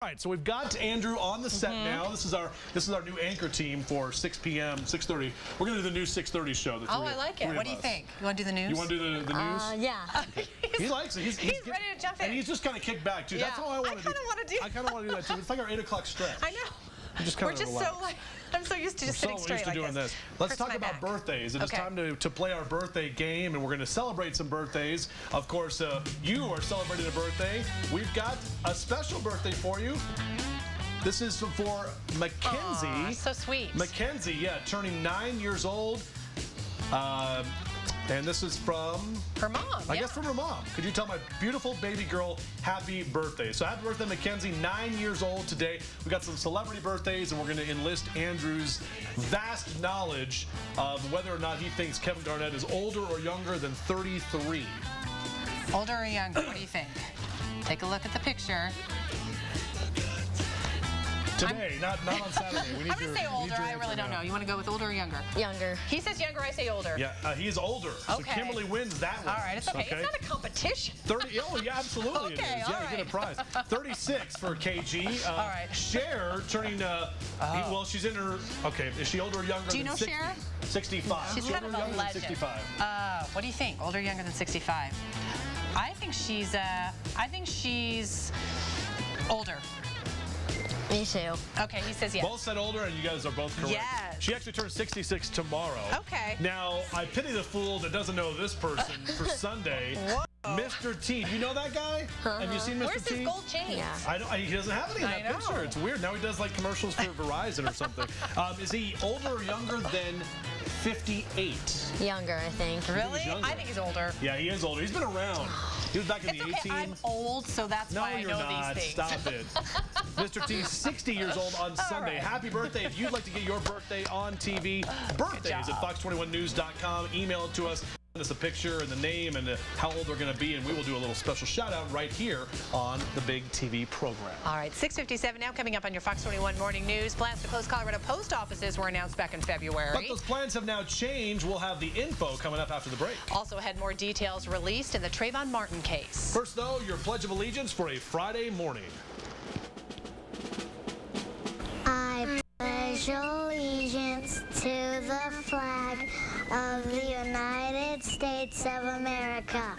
All right, so we've got Andrew on the set now. This is our new anchor team for 6 p.m., 6:30. We're going to do the new 6:30 show. I like it. What do you think? You want to do the news? You want to do the news? Yeah. Okay. He likes it. He's ready to jump in. And he's just kind of kicked back, too. Yeah. That's all I want to do. I kind of want to do that, too. It's like our 8 o'clock stretch. I know. We're just so like, I'm so used to just sitting straight like this. Let's talk about birthdays. It is time to play our birthday game, and we're going to celebrate some birthdays. Of course, you are celebrating a birthday. We've got a special birthday for you. This is for Mackenzie. Aww, so sweet. Mackenzie, yeah, turning 9 years old. And this is from her mom. I guess from her mom. Could you tell my beautiful baby girl happy birthday? So happy birthday, Mackenzie, 9 years old today. We got some celebrity birthdays, and we're going to enlist Andrew's vast knowledge of whether or not he thinks Kevin Garnett is older or younger than 33. Older or younger? What do you think? Take a look at the picture. Today, not on Saturday. We need I'm going to say older. I really don't know. You want to go with older or younger? Younger. He says younger. I say older. Yeah, he is older. Okay. So Kimberly wins that one. All right, it's okay. It's not a competition. 30. Oh, yeah, absolutely. Okay, it is. Yeah, you get a prize. 36 for KG. All right. Cher turning. Well, she's in her. Okay, is she older or younger? Do you know 60? Cher? 65. She's kind of a legend. 65. What do you think? Older or younger than 65? I think she's older. Me too. Okay, he says yes. Both said older, and you guys are both correct. Yes. She actually turns 66 tomorrow. Okay. Now, I pity the fool that doesn't know this person for Sunday. Whoa. Mr. T. Do you know that guy? Have you seen Mr. T? Where's his gold chain? Yeah. He doesn't have any in that picture. It's weird. Now he does like commercials for Verizon or something. Is he older or younger than 58? Younger, I think. Really? I think he's older. Yeah, he is older. He's been around. He was back in the A-team. I'm old, so that's why I know these things. Stop it. Mr. T, 60 years old on Sunday. Right. Happy birthday. If you'd like to get your birthday on TV, birthdays at fox21news.com. Email it to us. Send us a picture and the name and how old they're going to be, and we will do a little special shout-out right here on the Big TV program. All right, 6:57 now, coming up on your Fox 21 Morning News. Plans to close Colorado post offices were announced back in February. But those plans have now changed. We'll have the info coming up after the break. Also had more details released in the Trayvon Martin case. First, though, your Pledge of Allegiance for a Friday morning. I pledge allegiance to the flag of the United States of America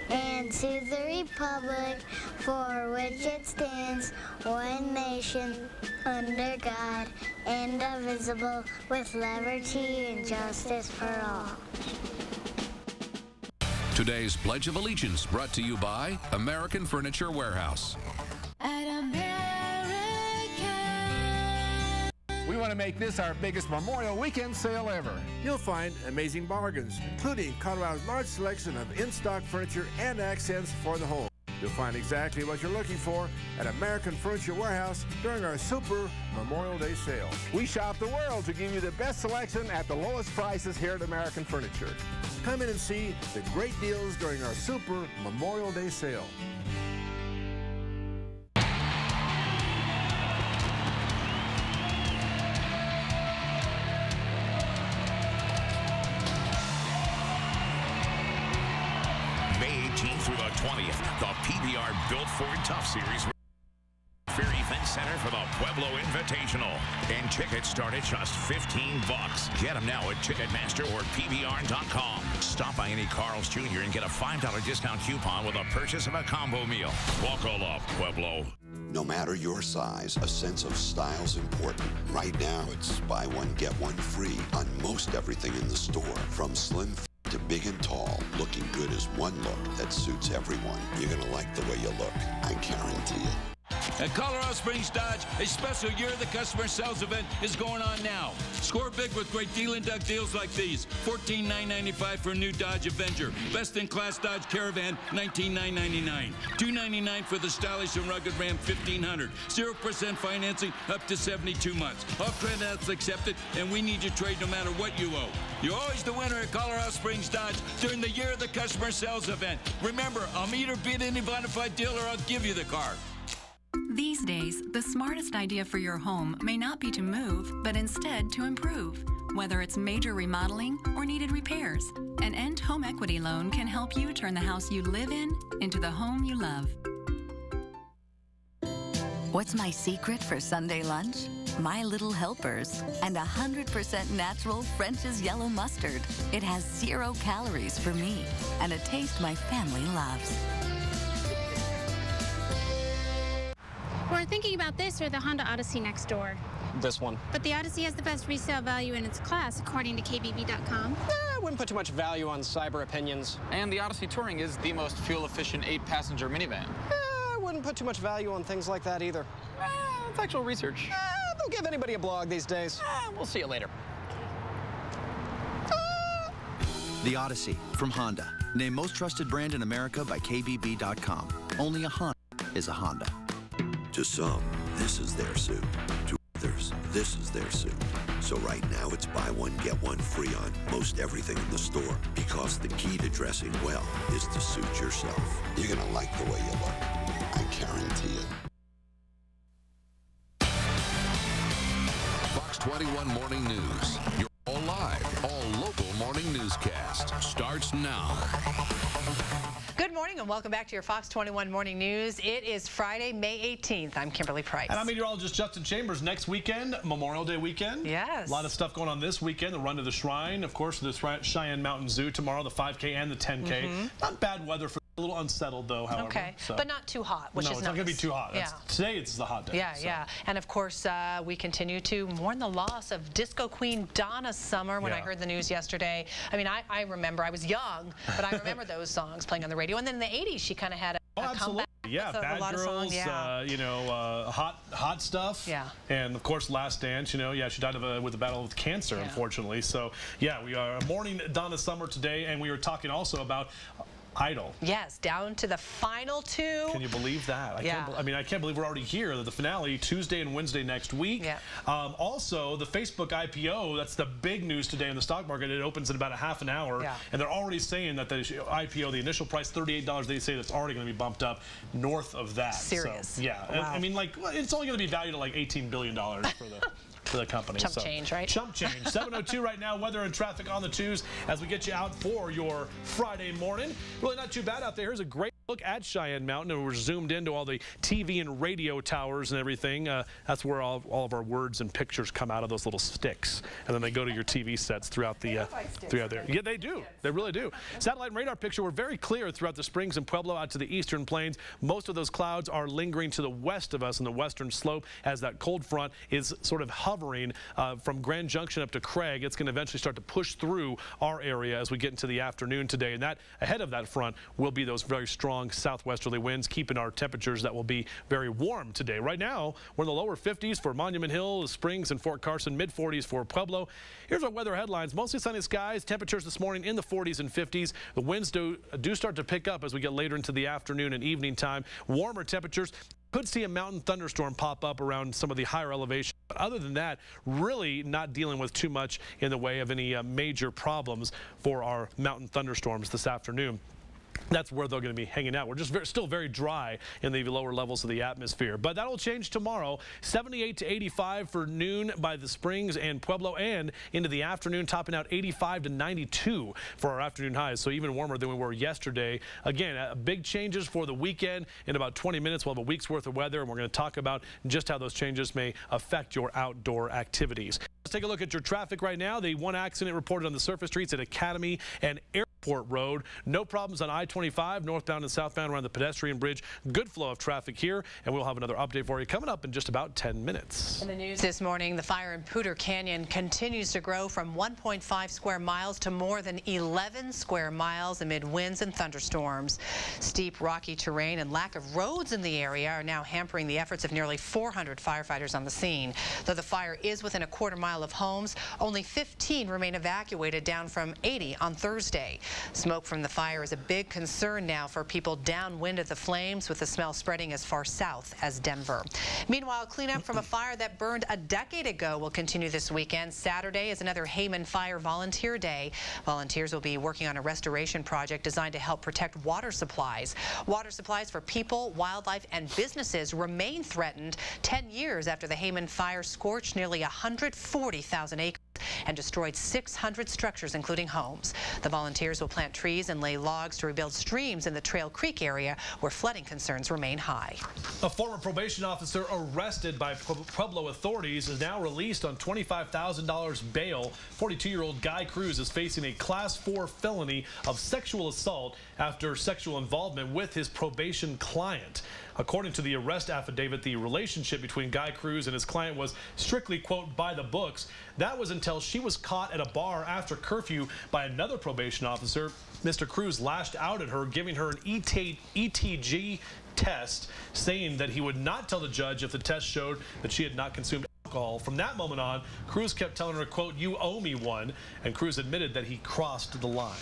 and to the republic for which it stands, one nation, under God, indivisible, with liberty and justice for all. Today's Pledge of Allegiance brought to you by American Furniture Warehouse. We want to make this our biggest Memorial Weekend sale ever. You'll find amazing bargains, including Colorado's large selection of in-stock furniture and accents for the home. You'll find exactly what you're looking for at American Furniture Warehouse during our Super Memorial Day sale. We shop the world to give you the best selection at the lowest prices here at American Furniture. Come in and see the great deals during our Super Memorial Day sale. Through the 20th, the PBR Built Ford Tough Series Fair Event Center for the Pueblo Invitational. And tickets start at just $15. Get them now at Ticketmaster or PBR.com. Stop by any Carl's Jr. and get a $5 discount coupon with a purchase of a combo meal. Walk all up, Pueblo. No matter your size, a sense of style's important. Right now, it's buy one, get one free on most everything in the store. From slim to big and tall, looking good is one look that suits everyone. You're going to like the way you look, I guarantee it. At Colorado Springs Dodge, a special Year of the Customer Sales event is going on now. Score big with great deal-in-duck deals like these. $14,995 for a new Dodge Avenger. Best-in-class Dodge Caravan, $19,999. $299 for the stylish and rugged Ram 1500. 0% financing up to 72 months. All credits accepted, and we need your trade no matter what you owe. You're always the winner at Colorado Springs Dodge during the Year of the Customer Sales event. Remember, I'll meet or beat any bona fide deal, or I'll give you the car. These days, the smartest idea for your home may not be to move, but instead to improve. Whether it's major remodeling or needed repairs, an End Home Equity Loan can help you turn the house you live in into the home you love. What's my secret for Sunday lunch? My Little Helpers and 100% natural French's yellow mustard. It has 0 calories for me and a taste my family loves. We're thinking about this or the Honda Odyssey next door. This one. But the Odyssey has the best resale value in its class, according to KBB.com. I wouldn't put too much value on cyber opinions. And the Odyssey Touring is the most fuel-efficient 8-passenger minivan. I wouldn't put too much value on things like that either. It's actual research. Don't give anybody a blog these days. We'll see you later. The Odyssey from Honda. Named most trusted brand in America by KBB.com. Only a Honda is a Honda. To some, this is their soup. To others, this is their soup. So right now, it's buy one, get one free on most everything in the store. Because the key to dressing well is to suit yourself. You're going to like the way you look. I guarantee it. Fox 21 Morning News. Your all live, all local morning newscast starts now. Good morning and welcome back to your Fox 21 Morning News. It is Friday, May 18th. I'm Kimberly Price. And I'm meteorologist Justin Chambers. Next weekend, Memorial Day weekend. Yes. A lot of stuff going on this weekend. The Run to the Shrine, of course, the Cheyenne Mountain Zoo tomorrow, the 5K and the 10K. Not bad weather for a little unsettled, though, however. Okay, so. but not too hot, which no, is it's not going to be too hot. Yeah. Today, it's the hot day. Yeah, so. yeah. And, of course, we continue to mourn the loss of disco queen Donna Summer. When I heard the news yesterday, I mean, I remember, I was young, but I remember those songs playing on the radio. And then in the 80s, she kind of had a absolutely. Yeah, Bad lot Girls, of songs, yeah. you know, hot stuff. Yeah. And, of course, Last Dance, you know, yeah, she died with a battle with cancer, unfortunately. So, yeah, we are mourning Donna Summer today, and we were talking also about Idol. Yes, down to the final 2. Can you believe that? I can't believe we're already here. The finale Tuesday and Wednesday next week. Yeah. Also, the Facebook IPO, that's the big news today in the stock market. It opens in about a half an hour. Yeah. And they're already saying that the IPO, the initial price, $38, they say that's already going to be bumped up north of that. Serious. So, yeah. Wow. I mean, like, it's only going to be valued at like $18 billion for the company. Chump change, right? Chump change. 7:02 right now. Weather and traffic on the 2s as we get you out for your Friday morning. Really not too bad out there. Here's a great look at Cheyenne Mountain, and we're zoomed into all the TV and radio towers and everything. That's where all of our words and pictures come out of those little sticks, and then they go to your TV sets throughout the throughout there. Yeah, they do. They really do. Satellite and radar picture were very clear throughout the Springs and Pueblo out to the eastern plains. Most of those clouds are lingering to the west of us in the western slope as that cold front is sort of hovering from Grand Junction up to Craig. It's going to eventually start to push through our area as we get into the afternoon today, and that ahead of that front will be those very strong southwesterly winds, keeping our temperatures that will be very warm today. Right now, we're in the lower 50s for Monument Hill, the Springs, and Fort Carson, mid-40s for Pueblo. Here's our weather headlines. Mostly sunny skies, temperatures this morning in the 40s and 50s. The winds do start to pick up as we get later into the afternoon and evening time. Warmer temperatures. Could see a mountain thunderstorm pop up around some of the higher elevations. But other than that, really not dealing with too much in the way of any major problems for our mountain thunderstorms this afternoon. That's where they're going to be hanging out. We're just still very dry in the lower levels of the atmosphere. But that'll change tomorrow. 78 to 85 for noon by the Springs and Pueblo, and into the afternoon, topping out 85 to 92 for our afternoon highs. So even warmer than we were yesterday. Again, big changes for the weekend. In about 20 minutes, we'll have a week's worth of weather, and we're going to talk about just how those changes may affect your outdoor activities. Let's take a look at your traffic right now. The one accident reported on the surface streets at Academy and Airport Road. No problems on I-25 northbound and southbound around the pedestrian bridge. Good flow of traffic here, and we'll have another update for you coming up in just about 10 minutes. In the news this morning, the fire in Poudre Canyon continues to grow from 1.5 square miles to more than 11 square miles amid winds and thunderstorms. Steep, rocky terrain and lack of roads in the area are now hampering the efforts of nearly 400 firefighters on the scene. Though the fire is within a quarter-mile of homes, only 15 remain evacuated, down from 80 on Thursday. Smoke from the fire is a big concern now for people downwind of the flames, with the smell spreading as far south as Denver. Meanwhile, cleanup from a fire that burned a decade ago will continue this weekend. Saturday is another Hayman Fire Volunteer Day. Volunteers will be working on a restoration project designed to help protect water supplies. Water supplies for people, wildlife, and businesses remain threatened 10 years after the Hayman Fire scorched nearly 140,000 acres and destroyed 600 structures, including homes. The volunteers will plant trees and lay logs to rebuild streams in the Trail Creek area where flooding concerns remain high. A former probation officer arrested by Pueblo authorities is now released on $25,000 bail. 42-year-old Guy Cruz is facing a Class 4 felony of sexual assault after sexual involvement with his probation client. According to the arrest affidavit, the relationship between Guy Cruz and his client was strictly, quote, by the books. That was until she was caught at a bar after curfew by another probation officer. Mr. Cruz lashed out at her, giving her an ETG test, saying that he would not tell the judge if the test showed that she had not consumed alcohol. From that moment on, Cruz kept telling her, quote, you owe me one, and Cruz admitted that he crossed the line.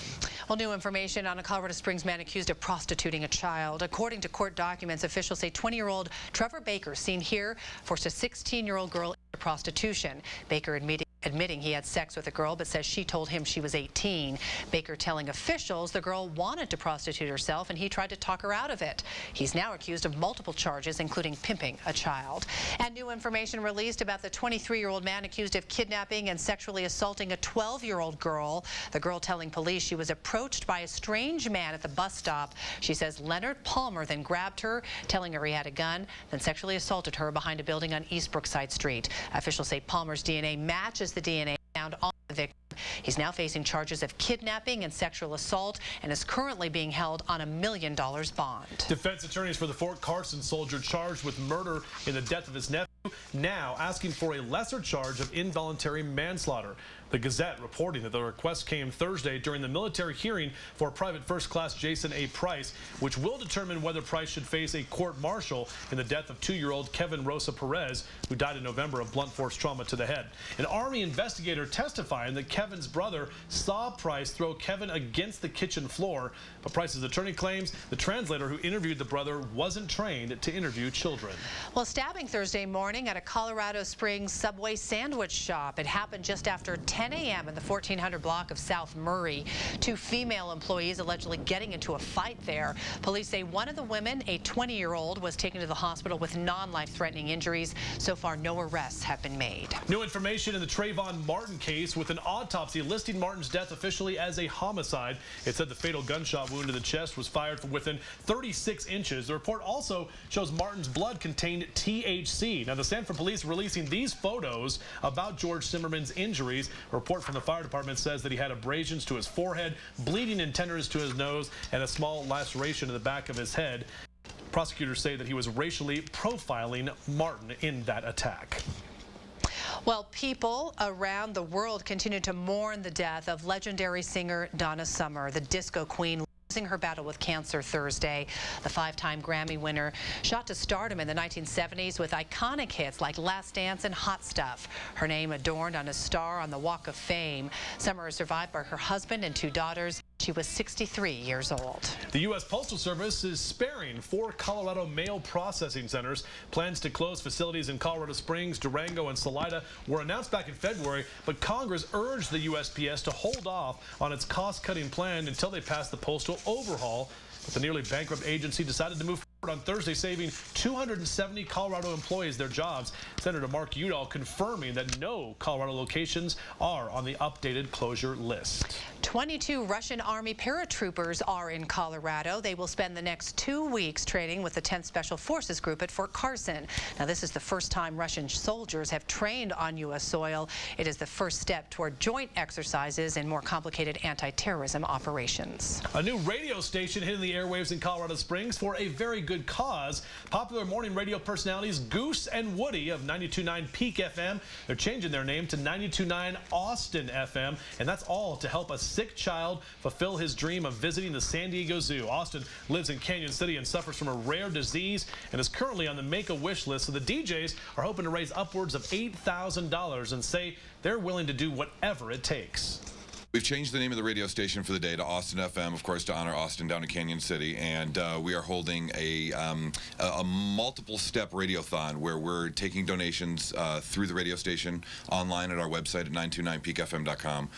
Well, new information on a Colorado Springs man accused of prostituting a child. According to court documents, officials say 20-year-old Trevor Baker, seen here, forced a 16-year-old girl into prostitution. Baker admitting he had sex with a girl, but says she told him she was 18. Baker telling officials the girl wanted to prostitute herself, and he tried to talk her out of it. He's now accused of multiple charges, including pimping a child. And new information released about the 23-year-old man accused of kidnapping and sexually assaulting a 12-year-old girl. The girl telling police she was approached by a strange man at the bus stop. She says Leonard Palmer then grabbed her, telling her he had a gun, then sexually assaulted her behind a building on East Brookside Street. Officials say Palmer's DNA matches the DNA found on the victim. He's now facing charges of kidnapping and sexual assault and is currently being held on $1 million bond. Defense attorneys for the Fort Carson soldier charged with murder in the death of his nephew now asking for a lesser charge of involuntary manslaughter. The Gazette reporting that the request came Thursday during the military hearing for Private First Class Jason A. Price, which will determine whether Price should face a court-martial in the death of 2-year-old Kevin Rosa Perez, who died in November of blunt force trauma to the head. An Army investigator testifying that Kevin's brother saw Price throw Kevin against the kitchen floor, but Price's attorney claims the translator who interviewed the brother wasn't trained to interview children. Well, stabbing Thursday morning at a Colorado Springs Subway sandwich shop. It happened just after 10 a.m. in the 1400 block of South Murray. 2 female employees allegedly getting into a fight there. Police say one of the women, a 20-year-old, was taken to the hospital with non-life-threatening injuries. So far, no arrests have been made. New information in the Trayvon Martin case, with an autopsy listing Martin's death officially as a homicide. It said the fatal gunshot wound to the chest was fired from within 36 inches. The report also shows Martin's blood contained THC. Now, the Sanford police releasing these photos about George Zimmerman's injuries. A report from the fire department says that he had abrasions to his forehead, bleeding and tenderness to his nose, and a small laceration in the back of his head. Prosecutors say that he was racially profiling Martin in that attack. Well, people around the world continue to mourn the death of legendary singer Donna Summer, the disco queen, losing her battle with cancer Thursday. The 5-time Grammy winner shot to stardom in the 1970s with iconic hits like Last Dance and Hot Stuff. Her name adorned on a star on the Walk of Fame. Summer is survived by her husband and 2 daughters. She was 63 years old. The U.S. Postal Service is sparing 4 Colorado mail processing centers. Plans to close facilities in Colorado Springs, Durango, and Salida were announced back in February, but Congress urged the USPS to hold off on its cost-cutting plan until they pass the postal overhaul. But the nearly bankrupt agency decided to move forward on Thursday, saving 270 Colorado employees their jobs. Senator Mark Udall confirming that no Colorado locations are on the updated closure list. 22 Russian Army paratroopers are in Colorado. They will spend the next 2 weeks training with the 10th Special Forces Group at Fort Carson. Now, this is the first time Russian soldiers have trained on U.S. soil. It is the first step toward joint exercises and more complicated anti-terrorism operations. A new radio station hitting the airwaves in Colorado Springs for a very good cause. Popular morning radio personalities Goose and Woody of 92.9 Peak FM. They're changing their name to 92.9 Austin FM, and that's all to help a sick child fulfill his dream of visiting the San Diego Zoo. Austin lives in Canyon City and suffers from a rare disease and is currently on the Make-A-Wish list. So the DJs are hoping to raise upwards of $8,000 and say they're willing to do whatever it takes. We've changed the name of the radio station for the day to Austin FM, of course, to honor Austin down in Canyon City, and we are holding a multiple-step radiothon where we're taking donations through the radio station online at our website at 929peakfm.com.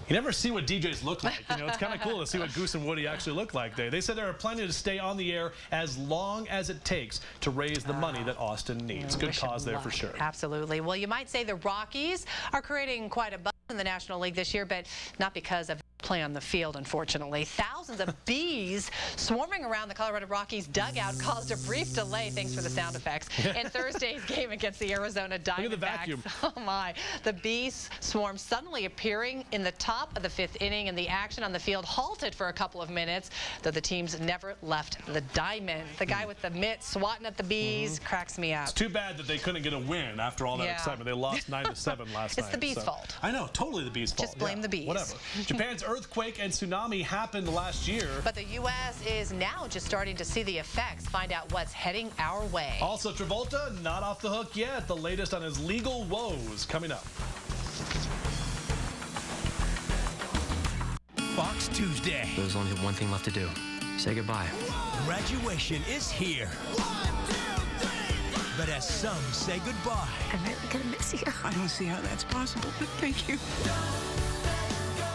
You never see what DJs look like. You know, it's kind of cool to see what Goose and Woody actually look like. They said there are plenty to stay on the air as long as it takes to raise the money that Austin needs. Good cause there for sure. Absolutely. Well, you might say the Rockies are creating quite a buzz in the National League this year, but not because of play on the field, unfortunately. Thousands of bees swarming around the Colorado Rockies dugout caused a brief delay, thanks for the sound effects, in Thursday's game against the Arizona Diamondbacks. Look at the vacuum. Oh my. The bees swarm suddenly appearing in the top of the 5th inning, and the action on the field halted for a couple of minutes, though the teams never left the diamond. The guy with the mitt swatting at the bees cracks me up. It's too bad that they couldn't get a win after all that excitement. They lost 9-7 last night. It's the bees' fault. I know, totally the bees' fault. Just blame the bees. Whatever. Japan's earthquake and tsunami happened last year. But the U.S. is now just starting to see the effects. Find out what's heading our way. Also, Travolta, not off the hook yet. The latest on his legal woes coming up. Fox Tuesday. There's only one thing left to do. Say goodbye. Graduation is here. 1, 2, 3, but as some say goodbye. I'm really gonna miss you. I don't see how that's possible, but thank you.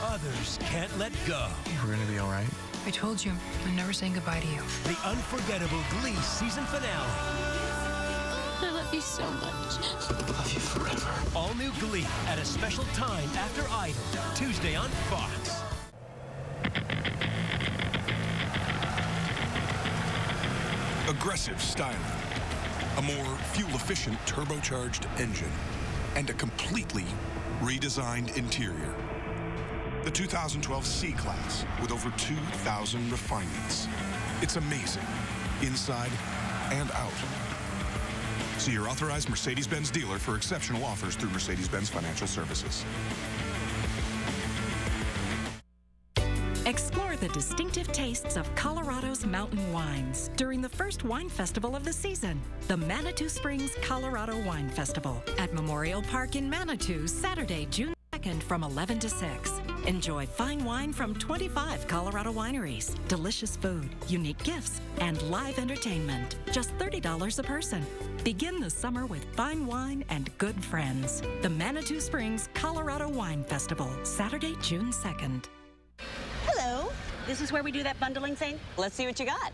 Others can't let go. We're gonna be all right. I told you, I'm never saying goodbye to you. The unforgettable Glee season finale. I love you so much. I love you forever. All new Glee at a special time after Idol. Tuesday on Fox. Aggressive styling, a more fuel-efficient turbocharged engine, and a completely redesigned interior. The 2012 C-Class with over 2,000 refinements. It's amazing, inside and out. See your authorized Mercedes-Benz dealer for exceptional offers through Mercedes-Benz Financial Services. Explore the distinctive tastes of Colorado's mountain wines during the first wine festival of the season, the Manitou Springs Colorado Wine Festival at Memorial Park in Manitou, Saturday, June 2nd from 11 to 6. Enjoy fine wine from 25 Colorado wineries, delicious food, unique gifts, and live entertainment. Just $30 a person. Begin the summer with fine wine and good friends. The Manitou Springs Colorado Wine Festival, Saturday, June 2nd. Hello. This is where we do that bundling thing. Let's see what you got.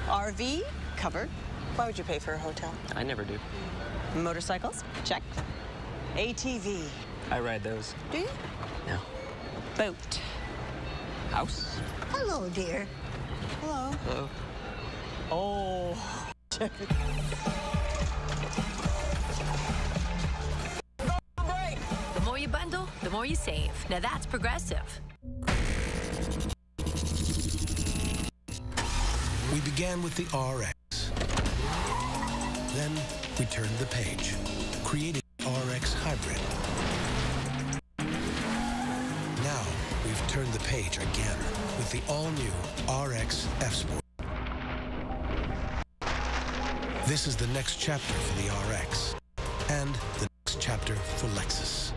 RV, covered. Why would you pay for a hotel? I never do. Motorcycles, check. ATV. I ride those. Do you? No. Boat. House? Hello, dear. Hello. Hello. Oh. Check it. The more you bundle, the more you save. Now that's Progressive. We began with the RX. Then we turned the page, creating RX Hybrid. Now we've turned the page again with the all-new RX F-Sport. This is the next chapter for the RX and the next chapter for Lexus.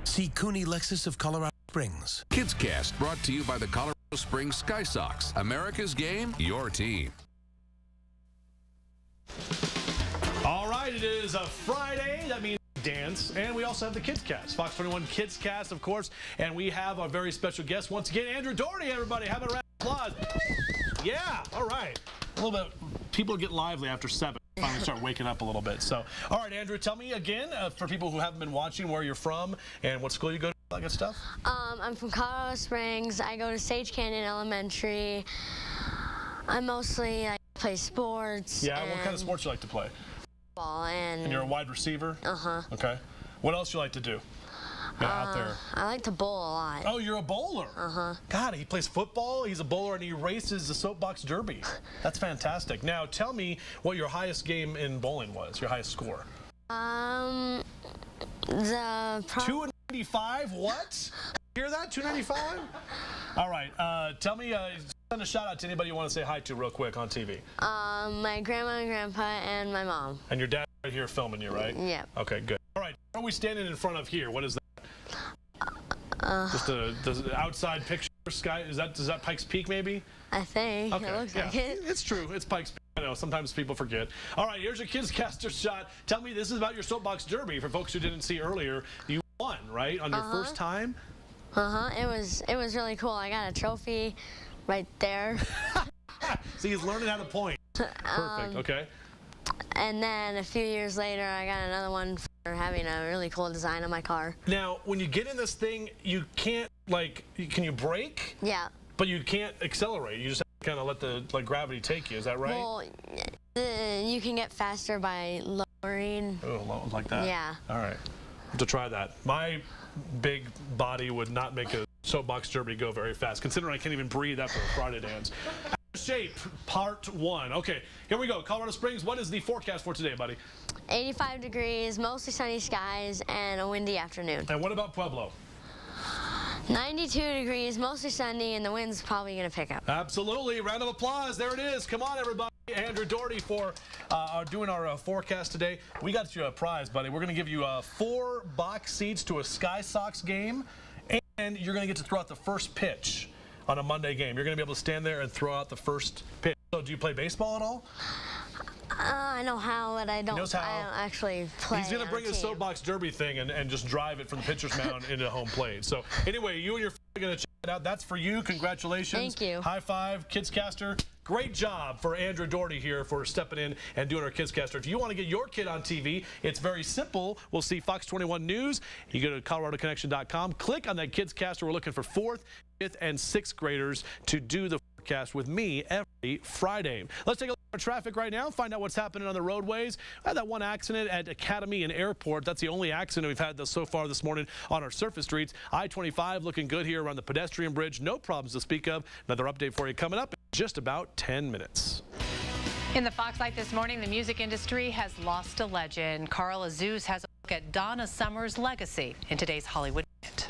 See Cooney Lexus of Colorado Springs. KidsCast brought to you by the Colorado Springs Sky Sox. America's game, your team. All right, it is a Friday. That means dance. And we also have the KidsCast, Fox 21 KidsCast, of course. And we have our very special guest once again, Andrew Doherty, everybody. Have a round of applause. Yeah, all right. A little bit, people get lively after 7. Finally start waking up a little bit. So, all right, Andrew, tell me again, for people who haven't been watching, where you're from and what school you go to, all that good stuff. I'm from Colorado Springs. I go to Sage Canyon Elementary. I mostly play sports. Yeah, what kind of sports you like to play? Football and you're a wide receiver? Uh-huh. Okay. What else you like to do? Out there. I like to bowl a lot. Oh, you're a bowler? Uh-huh. God, he plays football, he's a bowler, and he races the soapbox derby. That's fantastic. Now, tell me what your highest game in bowling was, your highest score. 295? What? Hear that? 295? All right. Tell me, send a shout out to anybody you want to say hi to real quick on TV. My grandma and grandpa and my mom. And your dad right here filming you, right? Yep. Okay, good. All right. What are we standing in front of here? What is that? Just the outside picture sky. Is that Pikes Peak maybe? I think. Okay. It looks like it. It's true. It's Pikes Peak. I know. Sometimes people forget. All right. Here's your KidsCaster shot. Tell me, this is about your soapbox derby. For folks who didn't see earlier, you won, right? On your first time. It was really cool. I got a trophy right there. So he's learning how to point. Perfect. Okay. And then a few years later, I got another one for having a really cool design on my car. Now, when you get in this thing, you can't, like, can you brake? Yeah. But you can't accelerate. You just have to kind of let the gravity take you. Is that right? Well, you can get faster by lowering. Oh, like that? Yeah. All right. I have to try that. My big body would not make a soapbox derby go very fast, considering I can't even breathe after a Friday dance. Shape, part 1. Okay, here we go. Colorado Springs, what is the forecast for today, buddy? 85 degrees, mostly sunny skies, and a windy afternoon. And what about Pueblo? 92 degrees, mostly sunny, and the wind's probably going to pick up. Absolutely. Round of applause. There it is. Come on, everybody. Andrew Doherty for doing our forecast today. We got you a prize, buddy. We're going to give you 4 box seats to a Sky Sox game, and you're going to get to throw out the first pitch on a Monday game. You're going to be able to stand there and throw out the first pitch. So do you play baseball at all? I know how, but I don't actually play. He's going to bring his soapbox derby thing and just drive it from the pitcher's mound into home plate. So anyway, you and your family are going to check it out. That's for you. Congratulations. Thank you. High five, Kidscaster. Great job for Andrew Doherty here for stepping in and doing our Kidscaster. If you want to get your kid on TV, it's very simple. We'll see Fox 21 News. You go to coloradoconnection.com, click on that Kidscaster. We're looking for 4th, 5th, and 6th graders to do the forecast with me every Friday. Let's take a look at our traffic right now, find out what's happening on the roadways. I had that one accident at Academy and Airport. That's the only accident we've had so far this morning on our surface streets. I-25 looking good here around the pedestrian bridge. No problems to speak of. Another update for you coming up in just about 10 minutes. In the Fox Light this morning, the music industry has lost a legend. Carl Azuz has a look at Donna Summer's legacy in today's Hollywood Minute.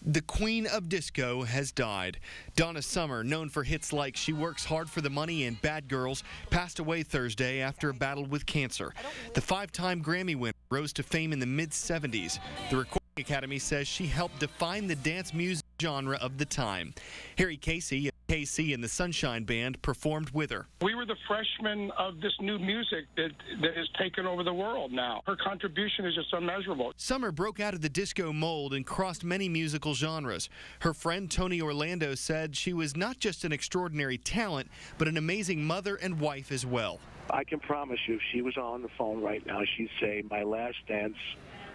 The queen of disco has died. Donna Summer, known for hits like She Works Hard for the Money and Bad Girls, passed away Thursday after a battle with cancer. The 5-time Grammy winner rose to fame in the mid-70s. The Recording Academy says she helped define the dance music genre of the time. Harry Casey, KC and the Sunshine Band performed with her. We were the freshmen of this new music that has taken over the world now. Her contribution is just unmeasurable. Summer broke out of the disco mold and crossed many musical genres. Her friend Tony Orlando said she was not just an extraordinary talent, but an amazing mother and wife as well. I can promise you, if she was on the phone right now, she'd say, my last dance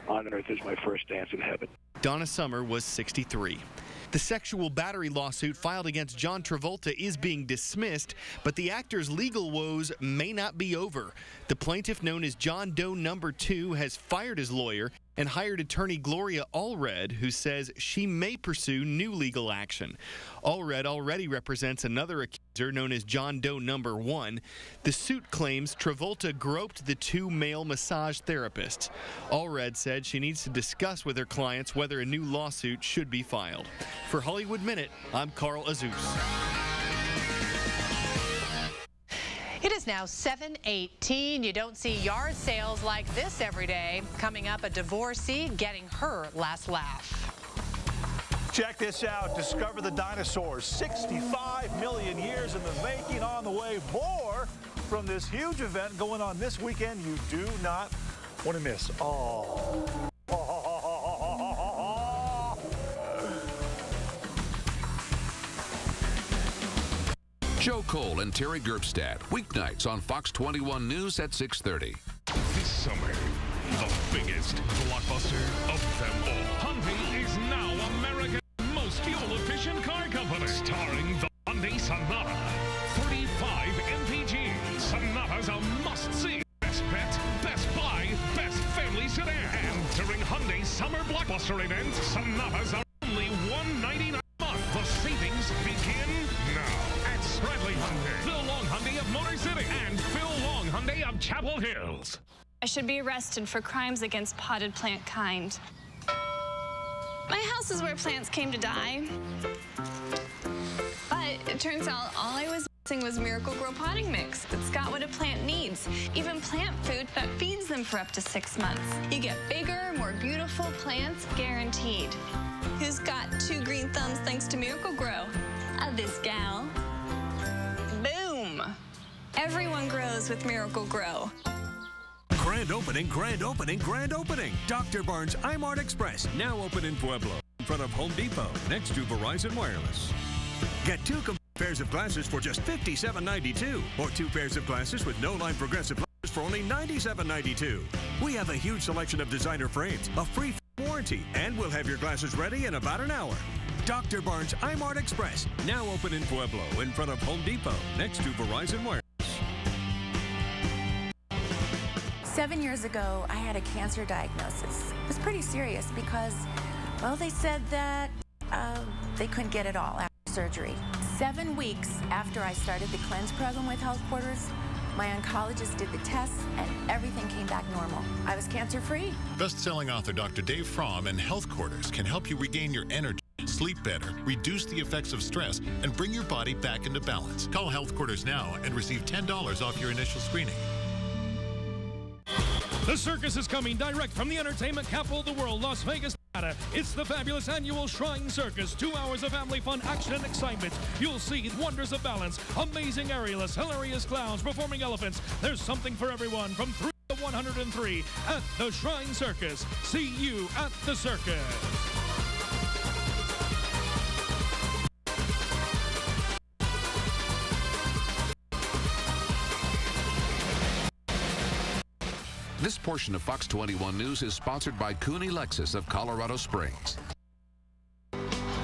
on earth is my first dance in heaven. Donna Summer was 63. The sexual battery lawsuit filed against John Travolta is being dismissed, but the actor's legal woes may not be over. The plaintiff, known as John Doe No. 2, has fired his lawyer and hired attorney Gloria Allred, who says she may pursue new legal action. Allred already represents another accuser known as John Doe No. 1. The suit claims Travolta groped the 2 male massage therapists. Allred said she needs to discuss with her clients whether a new lawsuit should be filed. For Hollywood Minute, I'm Carl Azuz. It is now 7:18. You don't see yard sales like this every day. Coming up, a divorcee getting her last laugh. Check this out. Discover the dinosaurs. 65 million years in the making, on the way. More from this huge event going on this weekend you do not want to miss. Joe Cole and Terry Gerbstadt, weeknights on Fox 21 News at 6:30. This summer, the biggest blockbuster of them all. Hyundai is now America's most fuel-efficient car company. Starring the Hyundai Sonata. 35 MPG. Sonata's a must-see. Best bet, best buy, best family sedan. And during Hyundai's summer blockbuster event, Sonatas are only $199 a month. The savings begin now. Bradley Hyundai, Phil Long Hyundai of Motor City, and Phil Long Hyundai of Chapel Hills. I should be arrested for crimes against potted plant kind. My house is where plants came to die. But it turns out all I was missing was Miracle Grow potting mix. It's got what a plant needs, even plant food that feeds them for up to 6 months. You get bigger, more beautiful plants guaranteed. Who's got 2 green thumbs thanks to Miracle Grow? This gal. Boom! Everyone grows with Miracle Grow. Grand opening, grand opening, grand opening. Dr. Barnes Imart Express, now open in Pueblo. in front of Home Depot, next to Verizon Wireless. Get 2 complete pairs of glasses for just $57.92, or 2 pairs of glasses with no-line progressive lenses for only $97.92. We have a huge selection of designer frames, a free warranty, and we'll have your glasses ready in about an hour. Dr. Barnes iMart Express, now open in Pueblo, in front of Home Depot, next to Verizon Wireless. 7 years ago, I had a cancer diagnosis. It was pretty serious because, well, they said that they couldn't get it all after surgery. 7 weeks after I started the Cleanse program with Health Quarters, my oncologist did the tests and everything came back normal. I was cancer-free. Best-selling author Dr. Dave Fromm and Health Quarters can help you regain your energy, sleep better, reduce the effects of stress, and bring your body back into balance. Call Health Quarters now and receive $10 off your initial screening. The circus is coming direct from the entertainment capital of the world, Las Vegas, Nevada. It's the fabulous annual Shrine Circus. 2 hours of family fun, action, and excitement. You'll see wonders of balance, amazing aerialists, hilarious clowns, performing elephants. There's something for everyone from 3 to 103 at the Shrine Circus. See you at the circus. This portion of Fox 21 News is sponsored by Cooney Lexus of Colorado Springs.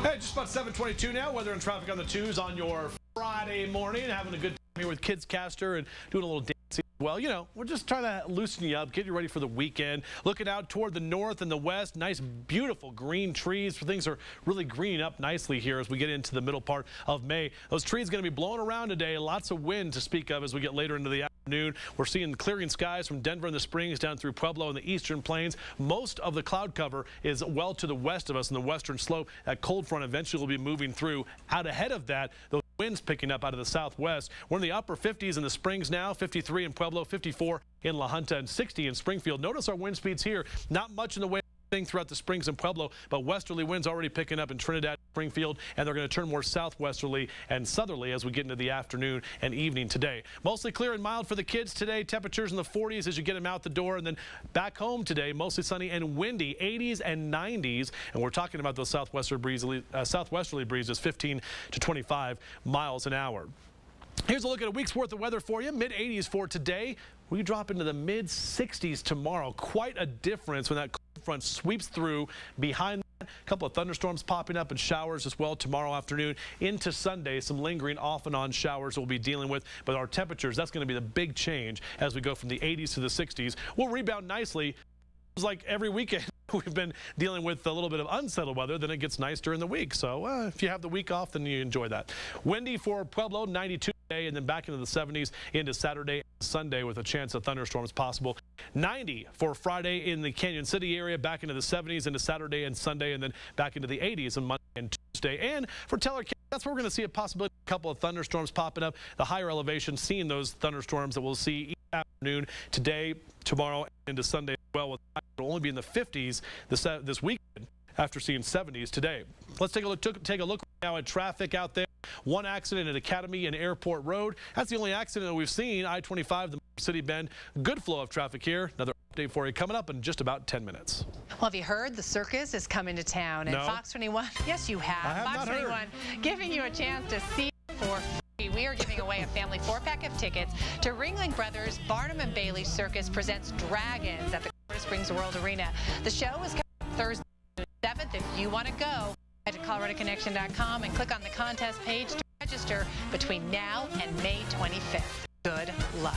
Hey, just about 7:22 now. Weather and traffic on the 2s on your Friday morning. Having a good time here with Kids Caster and doing a little dancing. Well, you know, we're just trying to loosen you up, get you ready for the weekend. Looking out toward the north and the west, nice, beautiful green trees. Things are really greening up nicely here as we get into the middle part of May. Those trees going to be blowing around today. Lots of wind to speak of as we get later into the afternoon. We're seeing clearing skies from Denver and the Springs down through Pueblo and the eastern plains. Most of the cloud cover is well to the west of us in the western slope. That cold front eventually will be moving through. Out ahead of that, those winds picking up out of the southwest. We're in the upper 50s in the Springs now, 53 in Pueblo, 54 in La Junta, and 60 in Springfield. Notice our wind speeds here. Not much in the way throughout the Springs and Pueblo, but westerly winds already picking up in Trinidad, Springfield, and they're going to turn more southwesterly and southerly as we get into the afternoon and evening today. Mostly clear and mild for the kids today. Temperatures in the 40s as you get them out the door, and then back home today, mostly sunny and windy, 80s and 90s, and we're talking about those southwesterly breezes, 15 to 25 miles an hour. Here's a look at a week's worth of weather for you. Mid-80s for today. We drop into the mid-60s tomorrow. Quite a difference when that cold front sweeps through. Behind that, a couple of thunderstorms popping up and showers as well tomorrow afternoon into Sunday. Some lingering off and on showers we'll be dealing with. But our temperatures, that's going to be the big change as we go from the 80s to the 60s. We'll rebound nicely. It's like every weekend we've been dealing with a little bit of unsettled weather, then it gets nice during the week. So if you have the week off, then you enjoy that. Windy for Pueblo, 92 today, and then back into the 70s into Saturday and Sunday with a chance of thunderstorms possible. 90 for Friday in the Canyon City area, back into the 70s into Saturday and Sunday, and then back into the 80s on Monday and Tuesday. And for Teller County, that's where we're going to see a possibility of a couple of thunderstorms popping up. The higher elevation, seeing those thunderstorms that we'll see each afternoon, today, tomorrow, and into Sunday as well. It'll only be in the 50s this weekend after seeing 70s today. Let's take a look now at traffic out there. One accident at Academy and Airport Road. That's the only accident that we've seen. I-25, the City Bend. Good flow of traffic here. Another update for you coming up in just about 10 minutes. Well, have you heard the circus is coming to town? And No. Fox 21, yes, you have. I have Fox not 21 giving you a chance to see it for free. We are giving away a family 4-pack of tickets to Ringling Brothers Barnum and Bailey Circus Presents Dragons at the Colorado Springs World Arena. The show is coming Thursday, June 7th. If you want to go, head to coloradoconnection.com and click on the contest page to register between now and May 25th. Good luck.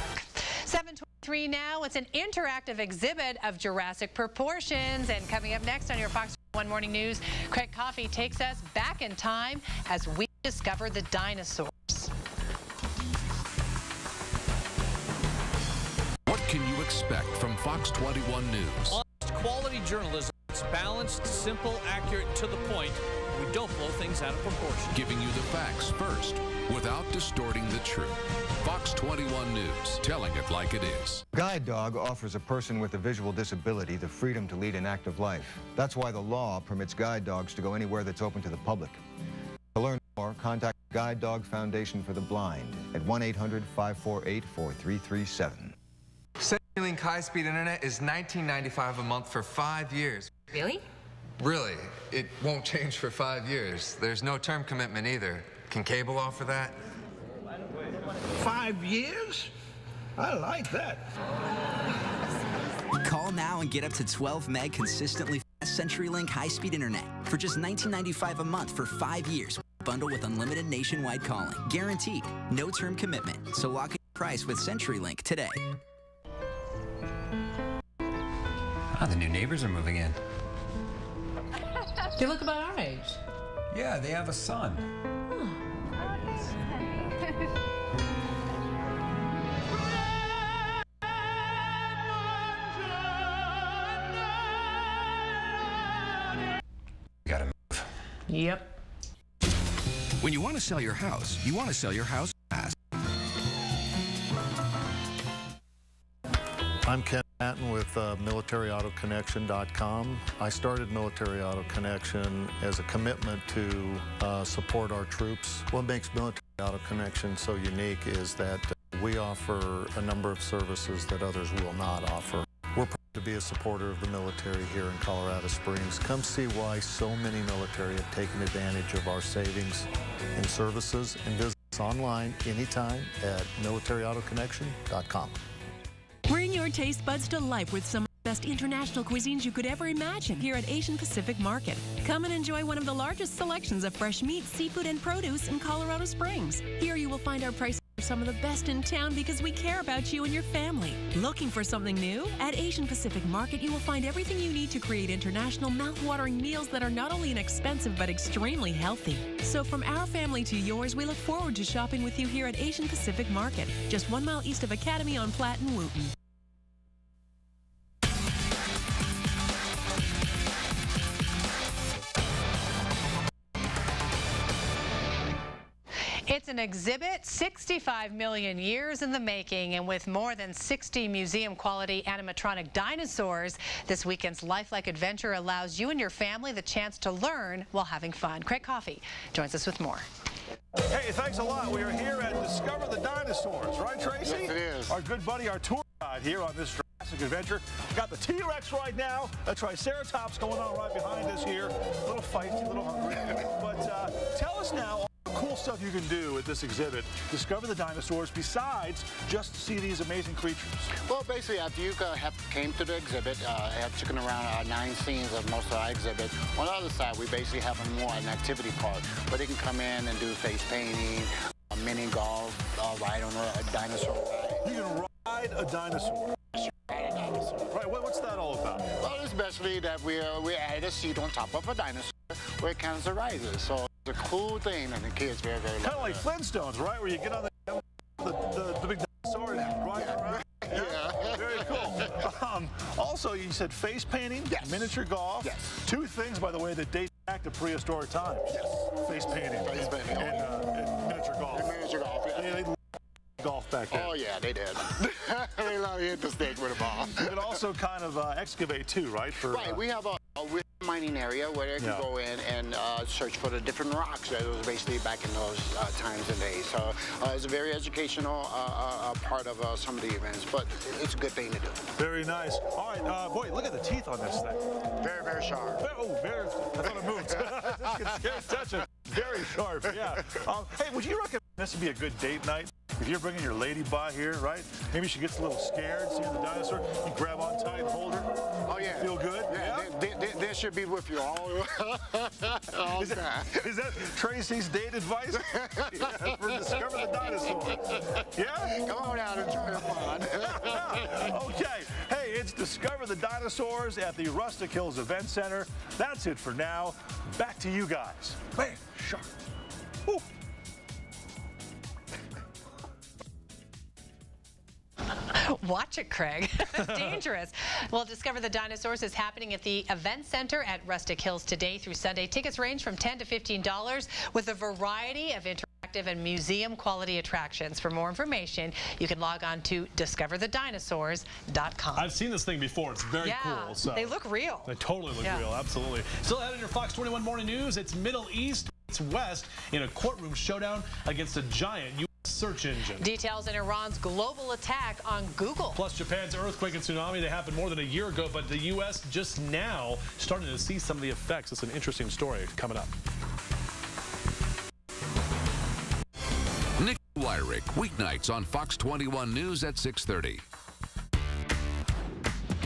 7:23 now. It's an interactive exhibit of Jurassic proportions. And coming up next on your Fox 1 Morning News, Craig Coffey takes us back in time as we discover the dinosaurs. What can you expect from Fox 21 News? Honest, quality journalism. It's balanced, simple, accurate, and to the point. We don't blow things out of proportion. Giving you the facts first, without distorting the truth. Fox 21 News, telling it like it is. Guide Dog offers a person with a visual disability the freedom to lead an active life. That's why the law permits guide dogs to go anywhere that's open to the public. To learn more, contact Guide Dog Foundation for the Blind at 1-800-548-4337. CenturyLink high-speed internet is $19.95 a month for 5 years. Really? Really? It won't change for 5 years. There's no term commitment either. Can cable offer that? 5 years? I like that. Call now and get up to 12 meg consistently fast CenturyLink high-speed internet for just $19.95 a month for 5 years. Bundle with unlimited nationwide calling. Guaranteed. No term commitment. So lock in your price with CenturyLink today. Ah, the new neighbors are moving in. They look about our age. Yeah, they have a son. Gotta move. Yep. When you want to sell your house, you want to sell your house fast. I'm Ken Patton with MilitaryAutoConnection.com. I started Military Auto Connection as a commitment to support our troops. What makes Military Auto Connection so unique is that we offer a number of services that others will not offer. We're proud to be a supporter of the military here in Colorado Springs. Come see why so many military have taken advantage of our savings and services, and visit us online anytime at MilitaryAutoConnection.com. Bring your taste buds to life with some of the best international cuisines you could ever imagine here at Asian Pacific Market. Come and enjoy one of the largest selections of fresh meat, seafood, and produce in Colorado Springs. Here you will find our prices are some of the best in town because we care about you and your family. Looking for something new? At Asian Pacific Market, you will find everything you need to create international, mouth-watering meals that are not only inexpensive but extremely healthy. So from our family to yours, we look forward to shopping with you here at Asian Pacific Market, just 1 mile east of Academy on Platte and Wootton. It's an exhibit 65 million years in the making, and with more than 60 museum-quality animatronic dinosaurs, this weekend's lifelike adventure allows you and your family the chance to learn while having fun. Craig Coffey joins us with more. Hey, thanks a lot. We are here at Discover the Dinosaurs, right, Tracy? Yes, it is. Our good buddy, our tour guide here on this Jurassic adventure. We got the T-Rex right now, a Triceratops going on right behind us here. A little feisty, a little hungry. But tell us now all the cool stuff you can do at this exhibit, Discover the Dinosaurs, besides just see these amazing creatures. Well, basically, after you came to the exhibit, I have taken around 9 scenes of most of our exhibit. On the other side, we basically have an activity part where they can come in and do face painting, mini golf, ride on a dinosaur ride. You can ride a dinosaur. Right, what's that all about? Well, it's basically that we add a seat on top of a dinosaur where it kind of rises. So it's a cool thing, and the kids very, very kind of like Flintstones, right? Where you get on the big dinosaur and ride around. Yeah, very cool. Also, you said face painting, yes. Miniature golf. Yes. 2 things, by the way, that date back to prehistoric times. Yes. Face painting. And miniature golf. And miniature golf, yeah. They golf back then. Oh, yeah, they did. They love to hit the stage with a ball. You can also kind of excavate, too, right? Right, we have a mining area where they can go in and search for the different rocks that was basically back in those times and days. So it's a very educational part of some of the events, but it's a good thing to do. Very nice. All right, boy, look at the teeth on this thing. Very, very sharp. Oh, very. I thought it moved. This can touch it. Very sharp, yeah. Hey, would you recommend this would be a good date night? If you're bringing your lady by here, right? Maybe she gets a little scared seeing the dinosaur. You grab on tight and hold her. Oh, yeah. Feel good? Yeah. They should be with you all is that Tracy's date advice? Yeah, for Discover the Dinosaur. Yeah? Come on out and enjoy the fun. Okay. Hey, it's Discover the Dinosaurs at the Rustic Hills Event Center. That's it for now. Back to you guys. Man, sharp. Woo. Watch it, Craig. Dangerous. Well, Discover the Dinosaurs is happening at the Event Center at Rustic Hills today through Sunday. Tickets range from $10 to $15 with a variety of interactive and museum-quality attractions. For more information, you can log on to discoverthedinosaurs.com. I've seen this thing before. It's very cool. So they look real. They totally look real. Absolutely. Still ahead in your Fox 21 Morning News, it's Middle East, it's West in a courtroom showdown against a giant U.S. search engine. Details in Iran's global attack on Google. Plus, Japan's earthquake and tsunami, they happened more than a year ago, but the U.S. just now starting to see some of the effects. It's an interesting story coming up. Nick Wyrick, weeknights on Fox 21 News at 6:30.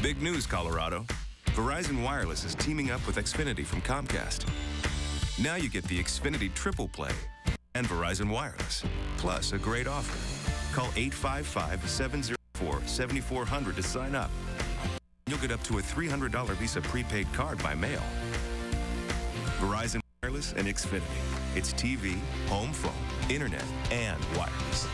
Big news, Colorado. Verizon Wireless is teaming up with Xfinity from Comcast. Now you get the Xfinity Triple Play and Verizon Wireless, plus a great offer. Call 855-704-7400 to sign up. You'll get up to a $300 Visa prepaid card by mail. Verizon Wireless and Xfinity. It's TV, home phone, internet, and wireless.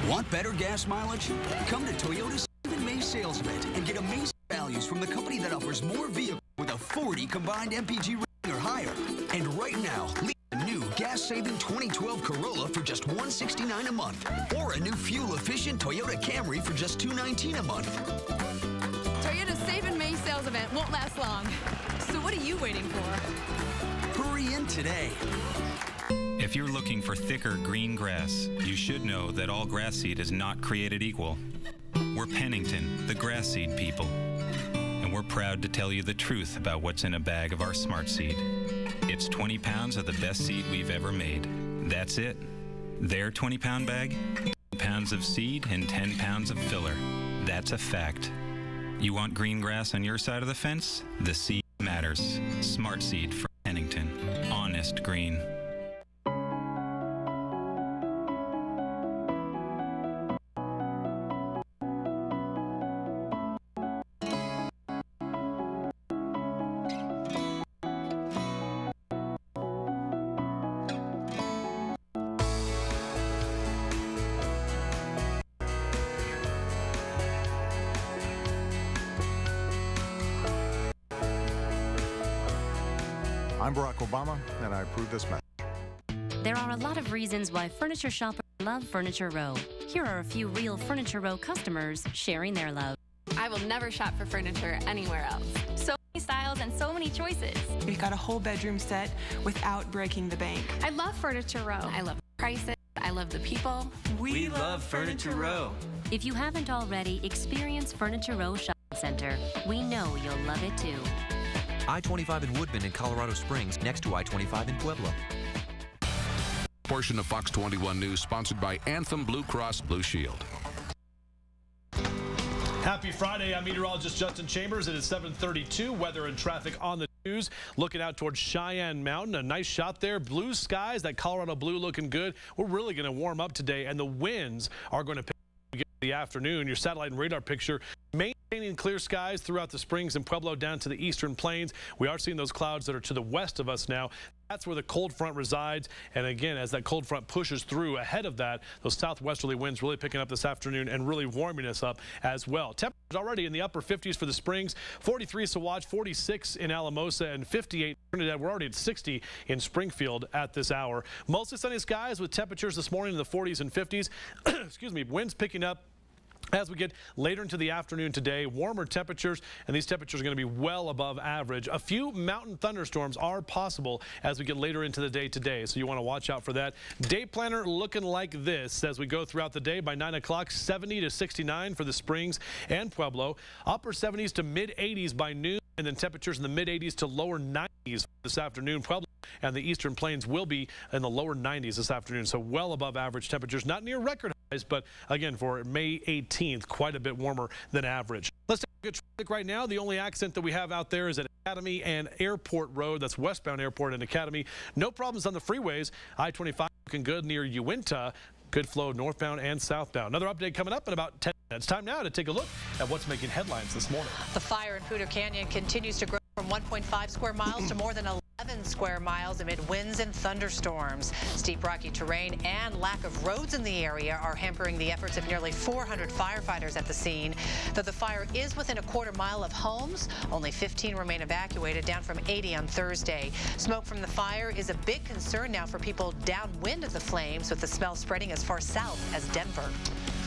Want better gas mileage? Come to Toyota's Stephen May sales event and get amazing values from the company that offers more vehicles with a 40 combined MPG rating or higher. And right now, lease a new gas-saving 2012 Corolla for just $169 a month, or a new fuel-efficient Toyota Camry for just $219 a month. Toyota's Stephen May sales event won't last long. So what are you waiting for? Hurry in today. If you're looking for thicker green grass, you should know that all grass seed is not created equal. We're Pennington, the grass seed people. And we're proud to tell you the truth about what's in a bag of our Smart Seed. It's 20 pounds of the best seed we've ever made. That's it. Their 20-pound bag, 10 pounds of seed and 10 pounds of filler. That's a fact. You want green grass on your side of the fence? The seed matters. Smart Seed from Pennington. Honest green. I'm Barack Obama, and I approve this message. There are a lot of reasons why furniture shoppers love Furniture Row. Here are a few real Furniture Row customers sharing their love. I will never shop for furniture anywhere else. So many styles and so many choices. We've got a whole bedroom set without breaking the bank. I love Furniture Row. I love the prices. I love the people. We love Furniture Row. If you haven't already, experience Furniture Row Shopping Center. We know you'll love it too. I-25 in Woodman and Colorado Springs, next to I-25 in Pueblo. Portion of Fox 21 News sponsored by Anthem Blue Cross Blue Shield. Happy Friday. I'm meteorologist Justin Chambers. It is 7:32. Weather and traffic on the news. Looking out towards Cheyenne Mountain. A nice shot there. Blue skies. That Colorado blue looking good. We're really going to warm up today, and the winds are going to pick up in the afternoon. Your satellite and radar picture maintaining clear skies throughout the Springs and Pueblo down to the eastern plains. We are seeing those clouds that are to the west of us now. That's where the cold front resides. And again, as that cold front pushes through, ahead of that, those southwesterly winds really picking up this afternoon and really warming us up as well. Temperatures already in the upper 50s for the Springs, 43 Saguache, 46 in Alamosa, and 58 in Trinidad. We're already at 60 in Springfield at this hour. Mostly sunny skies with temperatures this morning in the 40s and 50s. Excuse me, winds picking up as we get later into the afternoon today. Warmer temperatures, and these temperatures are going to be well above average. A few mountain thunderstorms are possible as we get later into the day today, so you want to watch out for that. Day planner looking like this as we go throughout the day. By 9 o'clock, 70 to 69 for the Springs and Pueblo. Upper 70s to mid 80s by noon, and then temperatures in the mid 80s to lower 90s this afternoon. Pueblo and the eastern plains will be in the lower 90s this afternoon, so well above average temperatures. Not near record highs, but again, for May 18th, quite a bit warmer than average. Let's take a good traffic right now. The only accident that we have out there is at Academy and Airport Road. That's westbound Airport and Academy. No problems on the freeways. I-25 looking good near Uinta. Good flow northbound and southbound. Another update coming up in about 10 minutes. Time now to take a look at what's making headlines this morning. The fire in Poudre Canyon continues to grow from 1.5 square miles to more than 11 square miles amid winds and thunderstorms. Steep rocky terrain and lack of roads in the area are hampering the efforts of nearly 400 firefighters at the scene. Though the fire is within a quarter mile of homes, only 15 remain evacuated, down from 80 on Thursday. Smoke from the fire is a big concern now for people downwind of the flames, with the smell spreading as far south as Denver.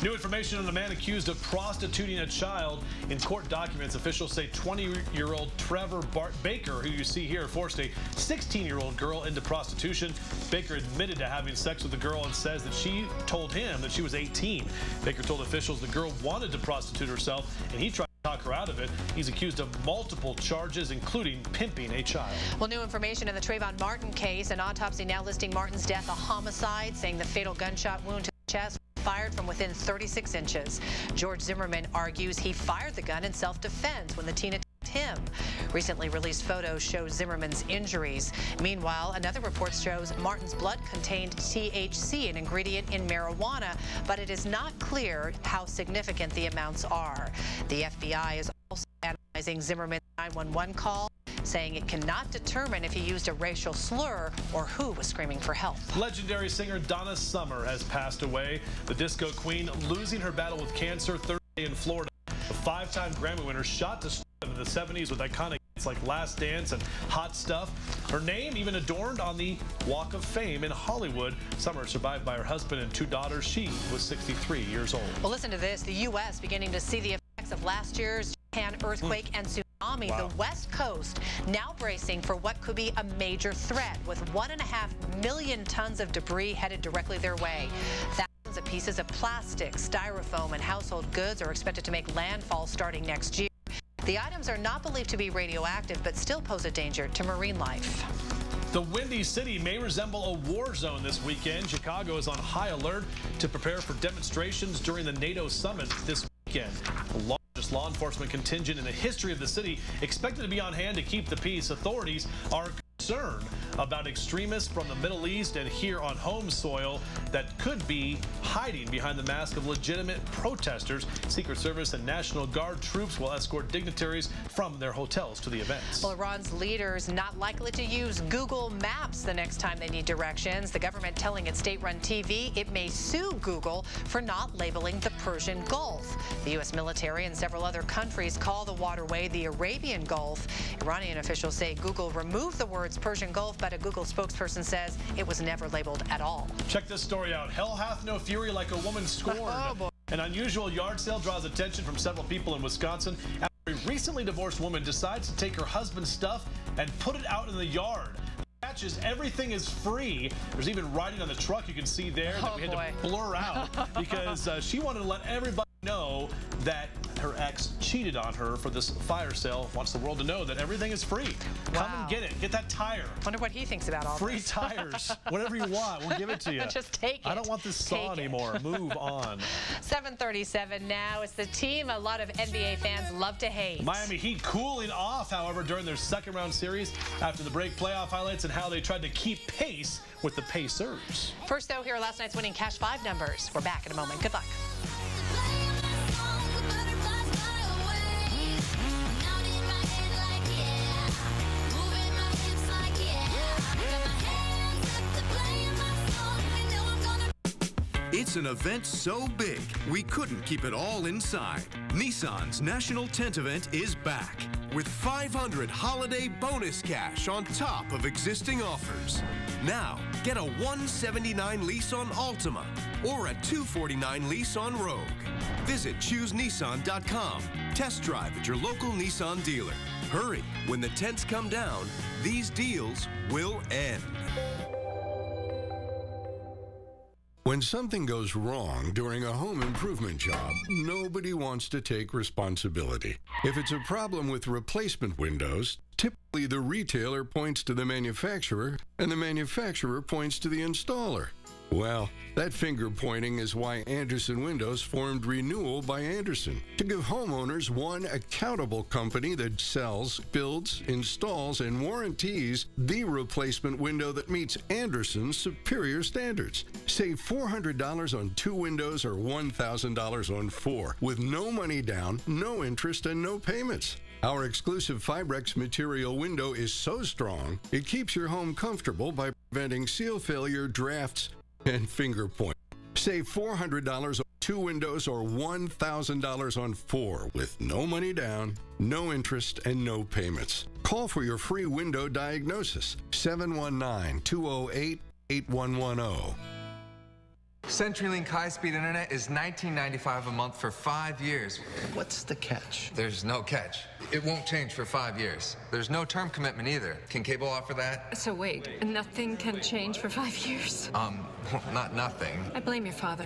New information on a man accused of prostituting a child. In court documents, officials say 20-year-old Trevor Baker, who you see here, forced a 16-year-old girl into prostitution. Baker admitted to having sex with the girl and says that she told him that she was 18. Baker told officials the girl wanted to prostitute herself, and he tried to talk her out of it. He's accused of multiple charges, including pimping a child. Well, new information in the Trayvon Martin case. An autopsy now listing Martin's death a homicide, saying the fatal gunshot wound to the chest fired from within 36 inches. George Zimmerman argues he fired the gun in self-defense when the teen attacked him. Recently released photos show Zimmerman's injuries. Meanwhile, another report shows Martin's blood contained THC, an ingredient in marijuana, but it is not clear how significant the amounts are. The FBI is also analyzing Zimmerman's 911 call, saying it cannot determine if he used a racial slur or who was screaming for help. Legendary singer Donna Summer has passed away. The disco queen losing her battle with cancer Thursday in Florida. The 5-time Grammy winner shot to stardom in the 70s with iconic hits like Last Dance and Hot Stuff. Her name even adorned on the Walk of Fame in Hollywood. Summer survived by her husband and 2 daughters. She was 63 years old. Well, listen to this. The U.S. beginning to see the effects of last year's Japan earthquake and tsunami. Wow. The West Coast now bracing for what could be a major threat, with 1.5 million tons of debris headed directly their way. Thousands of pieces of plastic, styrofoam, and household goods are expected to make landfall starting next year. The items are not believed to be radioactive, but still pose a danger to marine life. The Windy City may resemble a war zone this weekend. Chicago is on high alert to prepare for demonstrations during the NATO summit this weekend. The largest law enforcement contingent in the history of the city expected to be on hand to keep the peace. Authorities are concerned about extremists from the Middle East and here on home soil that could be hiding behind the mask of legitimate protesters. Secret Service and National Guard troops will escort dignitaries from their hotels to the events. Well, Iran's leaders not likely to use Google Maps the next time they need directions. The government telling its state-run TV it may sue Google for not labeling the Persian Gulf. The U.S. military and several other countries call the waterway the Arabian Gulf. Iranian officials say Google removed the words Persian Gulf, but a Google spokesperson says it was never labeled at all. Check this story out. Hell hath no fury like a woman scorned. Oh, boy. An unusual yard sale draws attention from several people in Wisconsin after a recently divorced woman decides to take her husband's stuff and put it out in the yard. The catch is everything is free. There's even writing on the truck you can see there that we had to blur out because she wanted to let everybody know that her ex cheated on her for this fire sale. Wants the world to know that everything is free. Wow. Come and get it. Get that tire. Wonder what he thinks about all free this. Tires. Whatever you want, we'll give it to you. Just take it. I don't want this saw anymore. Move on. 7:37 now. It's the team a lot of NBA fans love to hate. Miami Heat cooling off, however, during their second round series. After the break, playoff highlights and how they tried to keep pace with the Pacers. First, though, here are last night's winning Cash 5 numbers. We're back in a moment. Good luck. It's an event so big, we couldn't keep it all inside. Nissan's National Tent Event is back with 500 holiday bonus cash on top of existing offers. Now, get a $179 lease on Altima or a $249 lease on Rogue. Visit ChooseNissan.com. Test drive at your local Nissan dealer. Hurry, when the tents come down, these deals will end. When something goes wrong during a home improvement job, nobody wants to take responsibility. If it's a problem with replacement windows, typically the retailer points to the manufacturer and the manufacturer points to the installer. Well, that finger pointing is why Andersen Windows formed Renewal by Andersen, to give homeowners one accountable company that sells, builds, installs, and warranties the replacement window that meets Andersen's superior standards. Save $400 on 2 windows or $1,000 on 4, with no money down, no interest, and no payments. Our exclusive Fibrex material window is so strong, it keeps your home comfortable by preventing seal failure, drafts, and finger point. Save $400 on 2 windows or $1,000 on 4 with no money down, no interest, and no payments. Call for your free window diagnosis, 719-208-8110. CenturyLink high-speed internet is $19.95 a month for 5 years. What's the catch? There's no catch. It won't change for 5 years. There's no term commitment either. Can cable offer that? So wait, nothing can change for 5 years? Not nothing. I blame your father.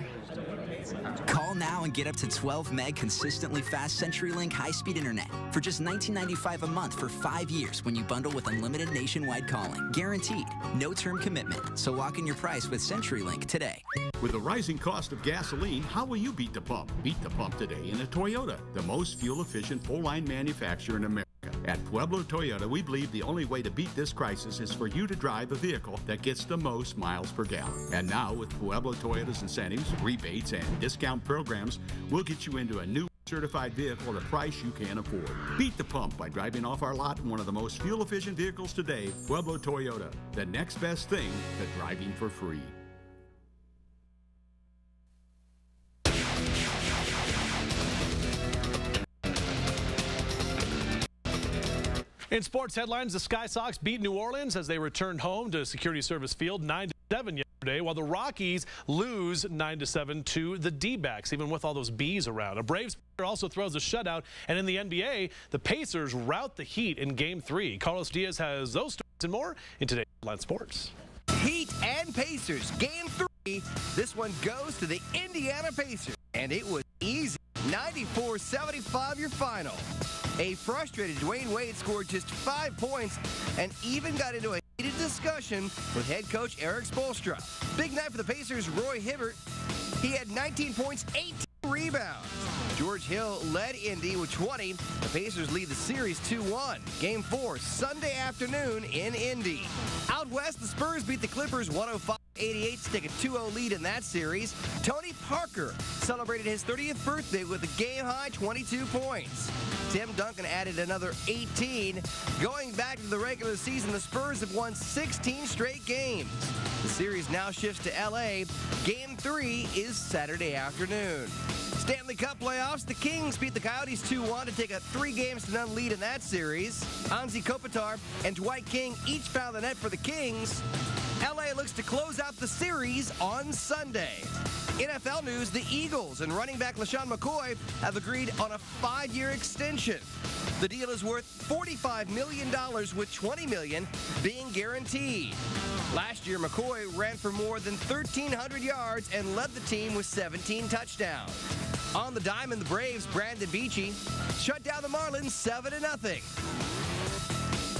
Call now and get up to 12 meg consistently fast CenturyLink high-speed internet for just $19.95 a month for 5 years when you bundle with unlimited nationwide calling. Guaranteed. No term commitment. So lock in your price with CenturyLink today. With the rising cost of gasoline, how will you beat the pump? Beat the pump today in a Toyota, the most fuel-efficient full-line manufacturer in America. At Pueblo Toyota, we believe the only way to beat this crisis is for you to drive a vehicle that gets the most miles per gallon. And now, with Pueblo Toyota's incentives, rebates, and discount programs, we'll get you into a new certified vehicle at a price you can afford. Beat the pump by driving off our lot in one of the most fuel-efficient vehicles today, Pueblo Toyota, the next best thing to driving for free. In sports headlines, the Sky Sox beat New Orleans as they returned home to Security Service Field 9-7 yesterday, while the Rockies lose 9-7 to the D-backs, even with all those bees around. A Braves player also throws a shutout, and in the NBA, the Pacers rout the Heat in Game 3. Carlos Diaz has those stories and more in today's Headline Sports. Heat and Pacers, Game 3. This one goes to the Indiana Pacers, and it was easy. 94-75 your final. A frustrated Dwayne Wade scored just 5 points and even got into a heated discussion with head coach Eric Spoelstra. Big night for the Pacers' Roy Hibbert. He had 19 points, 18 rebounds. George Hill led Indy with 20. The Pacers lead the series 2-1. Game 4, Sunday afternoon in Indy. Out west, the Spurs beat the Clippers 105-88 to take a 2-0 lead in that series. Tony Parker celebrated his 30th birthday with a game-high 22 points. Tim Duncan added another 18. Going back to the regular season, the Spurs have won 16 straight games. The series now shifts to L.A. Game 3 is Saturday afternoon. Stanley Cup playoffs, the Kings beat the Coyotes 2-1 to take a 3-0 lead in that series. Anze Kopitar and Dwight King each found the net for the Kings. LA looks to close out the series on Sunday. NFL news, the Eagles and running back LaShawn McCoy have agreed on a 5-year extension. The deal is worth $45 million with $20 million being guaranteed. Last year, McCoy ran for more than 1,300 yards and led the team with 17 touchdowns. On the diamond, the Braves' Brandon Beachy shut down the Marlins 7-0.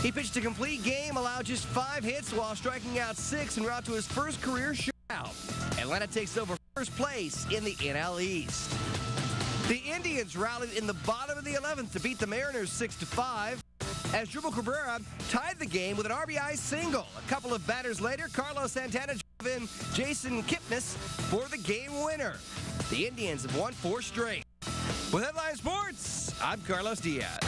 He pitched a complete game, allowed just 5 hits while striking out 6 en route to his first career shutout. Atlanta takes over first place in the NL East. The Indians rallied in the bottom of the 11th to beat the Mariners 6-5. As Drupal Cabrera tied the game with an RBI single. A couple of batters later, Carlos Santana drove in Jason Kipnis for the game winner. The Indians have won 4 straight. With Headline Sports, I'm Carlos Diaz.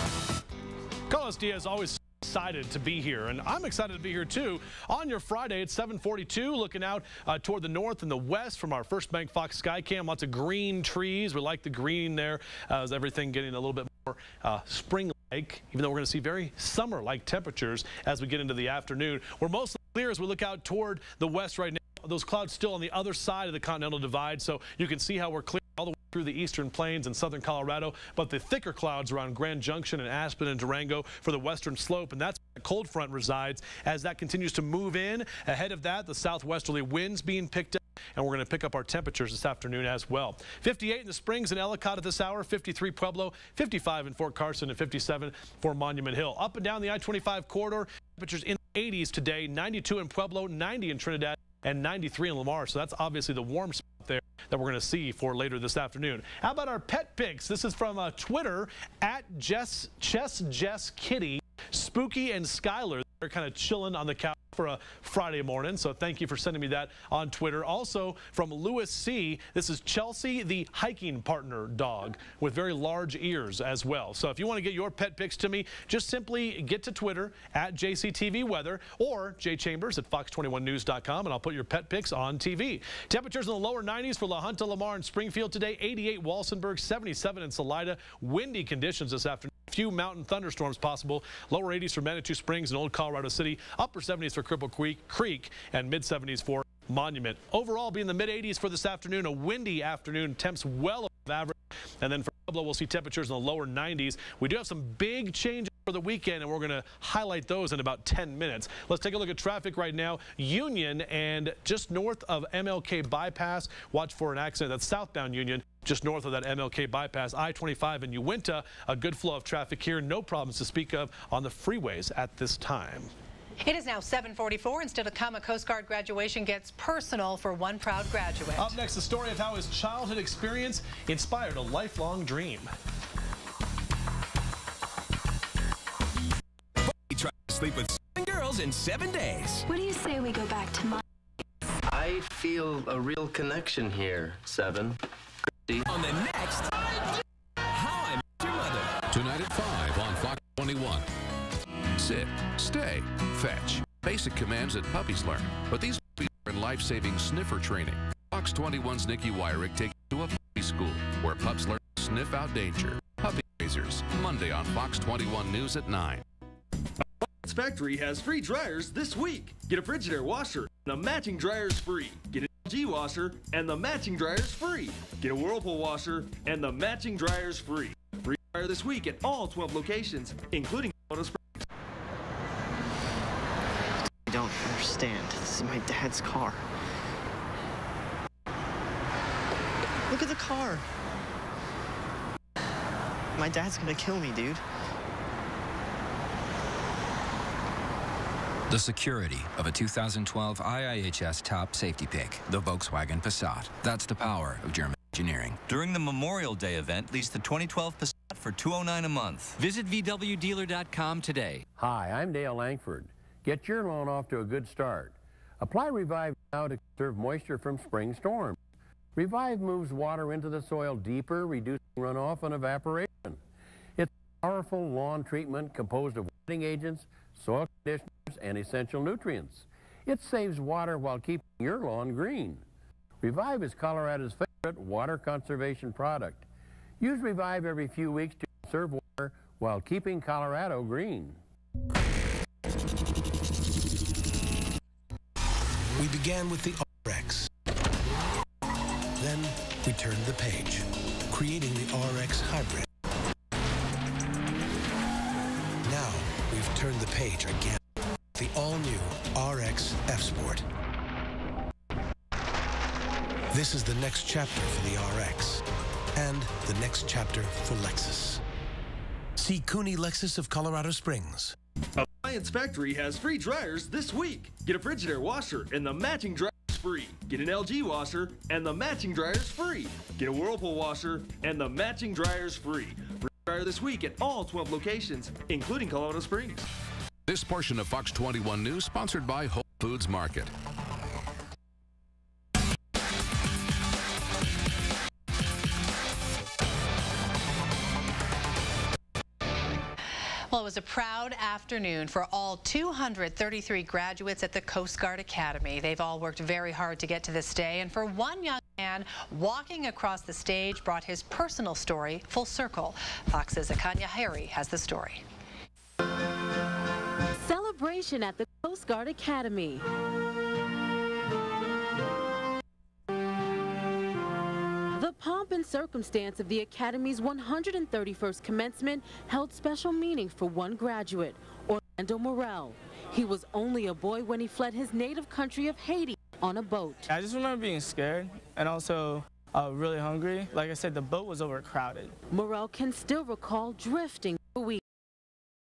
Carlos Diaz always excited to be here, and I'm excited to be here too on your Friday at 7:42, looking out toward the north and the west from our First Bank Fox Skycam. Lots of green trees. We like the green there. Is everything getting a little bit more spring-like, even though we're going to see very summer-like temperatures as we get into the afternoon. We're mostly clear as we look out toward the west right now. Those clouds still on the other side of the Continental Divide, so you can see how we're clear all the way through the eastern plains and southern Colorado, but the thicker clouds around Grand Junction and Aspen and Durango for the western slope, and that's where the cold front resides as that continues to move in. Ahead of that, the southwesterly winds being picked up, and we're going to pick up our temperatures this afternoon as well. 58 in the Springs and Ellicott at this hour, 53 Pueblo, 55 in Fort Carson, and 57 for Monument Hill. Up and down the I-25 corridor, temperatures in the 80s today, 92 in Pueblo, 90 in Trinidad, and 93 in Lamar. So that's obviously the warm spot there that we're going to see for later this afternoon. How about our pet picks? This is from Twitter at Chess Jess Kitty. Spooky and Skylar, they're kind of chilling on the couch for a Friday morning, so thank you for sending me that on Twitter. Also from Lewis C, this is Chelsea, the hiking partner dog with very large ears as well. So if you want to get your pet picks to me, just simply get to Twitter at JCTV Weather or jchambers at fox21news.com, and I'll put your pet picks on TV. Temperatures in the lower 90s for La Junta, Lamar, and Springfield today, 88 Walsenburg, 77 in Salida. Windy conditions this afternoon. Few mountain thunderstorms possible. Lower 80s for Manitou Springs and Old Colorado City. Upper 70s for Cripple Creek and mid 70s for Monument. Overall, be in the mid-80s for this afternoon. A windy afternoon. Temps well above average. And then for Pueblo, we'll see temperatures in the lower 90s. We do have some big changes for the weekend, and we're going to highlight those in about 10 minutes. Let's take a look at traffic right now. Union and just north of MLK Bypass. Watch for an accident. That's southbound Union, just north of that MLK Bypass. I-25 in Uinta, a good flow of traffic here. No problems to speak of on the freeways at this time. It is now 7:44, and still to come, a Coast Guard graduation gets personal for one proud graduate. Up next, the story of how his childhood experience inspired a lifelong dream. He tried to sleep with 7 girls in 7 days. What do you say we go back to my... I feel a real connection here, 7. On the next, How I Met Your Mother. Tonight at 5 on Fox 21. Sit, stay, fetch. Basic commands that puppies learn. But these puppies are in life-saving sniffer training. Fox 21's Nikki Wyrick takes you to a puppy school where pups learn to sniff out danger. Puppy Raisers, Monday on Fox 21 News at 9. Appliance Factory has free dryers this week. Get a Frigidaire washer, and the matching dryer's free. Get an LG washer, and the matching dryer's free. Get a Whirlpool washer, and the matching dryer's free. Free dryer this week at all 12 locations, including Colorado Springs. I don't understand. This is my dad's car. Look at the car. My dad's gonna kill me, dude. The security of a 2012 IIHS top safety pick, the Volkswagen Passat. That's the power of German engineering. During the Memorial Day event, lease the 2012 Passat for $209 a month. Visit VWDealer.com today. Hi, I'm Dale Langford. Get your lawn off to a good start. Apply Revive now to conserve moisture from spring storms. Revive moves water into the soil deeper, reducing runoff and evaporation. It's a powerful lawn treatment composed of wetting agents, soil conditioners, and essential nutrients. It saves water while keeping your lawn green. Revive is Colorado's favorite water conservation product. Use Revive every few weeks to conserve water while keeping Colorado green. We began with the RX. Then we turned the page, creating the RX Hybrid. Now we've turned the page again. The all-new RX F-Sport. This is the next chapter for the RX, and the next chapter for Lexus. See Cooney Lexus of Colorado Springs. Appliance Factory has free dryers this week. Get a Frigidaire washer, and the matching dryer's free. Get an LG washer, and the matching dryer's free. Get a Whirlpool washer, and the matching dryer's free. Free dryer this week at all 12 locations, including Colorado Springs. This portion of Fox 21 News sponsored by Whole Foods Market. Well, it was a proud afternoon for all 233 graduates at the Coast Guard Academy. They've all worked very hard to get to this day, and for one young man, walking across the stage brought his personal story full circle. Fox's Akanya Harry has the story. Celebration at the Coast Guard Academy. The pomp and circumstance of the Academy's 131st commencement held special meaning for one graduate, Orlando Morel. He was only a boy when he fled his native country of Haiti on a boat. I just remember being scared and also really hungry. Like I said, the boat was overcrowded. Morel can still recall drifting